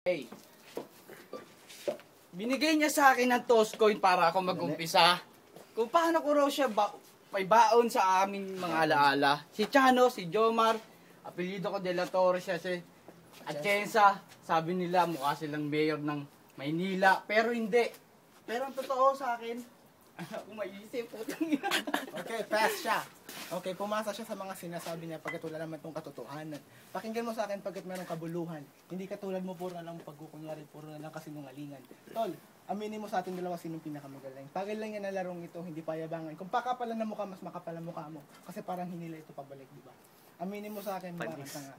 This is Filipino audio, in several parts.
Hey, binigay niya sa akin ng toast coin para ako mag-umpisa. Kung paano ko raw siya may baon sa aming mga alaala. Si Chano, si Jomar, apelyido ko De La Torre siya, si Atienza. Sabi nila mukha silang mayor ng Maynila, pero hindi. Pero ang totoo sa akin, ako maisip po. Okay, pass siya. Okay, pumasa siya sa mga sinasabi niya pagkat wala naman itong katotohanan. Pakinggan mo sa akin pagkat merong kabuluhan. Hindi katulad mo puro na lang pagkukunyari, puro na lang kasinungalingan. Tol, aminin mo sa ating dalawa sinong pinakamagaling. Pagil lang yan na larong ito, hindi payabangan. Kung pakapalan na mukha, mas makapal ang mukha mo. Kasi parang hinila ito pabalik, di ba? Aminin mo sa akin, bakit ka nga.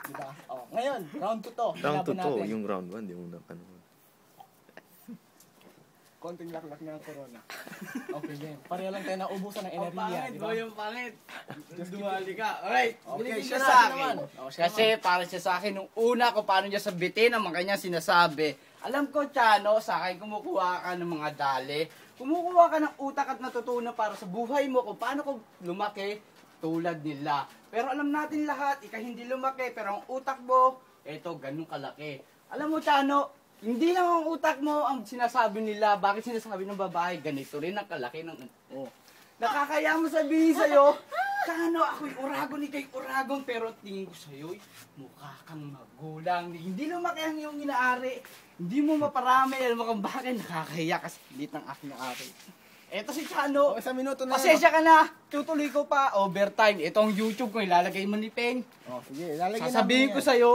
Di ba? Oh, ngayon, round 2 to. Round 2 to, natin. yung round 1, di mo na ano. Konting laklak na ang corona. Okay, game. Pareho lang tayo naubusan ng enerhiya, di ba? Yung pangit. Dumali ka. Alright, Okay, binigay siya niya na, sa siya akin. naman. Oh, siya Kasi para siya sa akin, nung una ko paano niya sabitin ang mga kanyang sinasabi. Alam ko, Chano, sa akin kumukuha ka ng mga dali. Kumukuha ka ng utak at natutunan para sa buhay mo kung paano ko lumaki tulad nila. Pero alam natin lahat, hindi lumaki, pero ang utak mo, eto, ganun kalaki. Alam mo, Chano, hindi lang ang utak mo ang sinasabi nila. Bakit sinasabi ng babae, ganito rin ang kalaki ng utak. Nakakaya mo sabihin sa'yo, Chano, ako'y uragon, ikay uragon, pero tingin ko sa'yo, mukha kang magulang. Hindi lumaki ang iyong inaari. Hindi mo maparami. Alam mo kung bakit nakakaya kasi lit ng aking ari. Eto si Chano. Isang minuto na. Pasensya ka na. Tutuloy ko pa. Overtime. Ito ang YouTube ko. Ilalagay mo ni Peng. Oh, sige, lalagyan Sasabihin namin ko yan. sa'yo,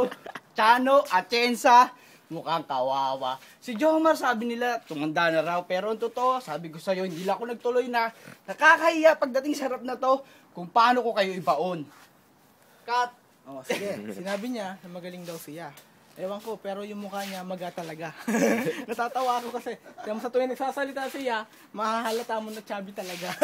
Chano, Atienza, mukhang kawawa. Si Jomar, sabi nila, tumanda na raw. Pero ang totoo, sabi ko sa'yo, hindi lang ako nagtuloy na. Nakakahiya pagdating sa harap na to, kung paano ko kayo ibaon. Cut! Oh, sige. Sinabi niya na magaling daw siya. Ewan ko, pero yung mukha niya maga talaga. Natatawa ako kasi sa tuwing nagsasalita siya, mahahalata mo na chubby talaga.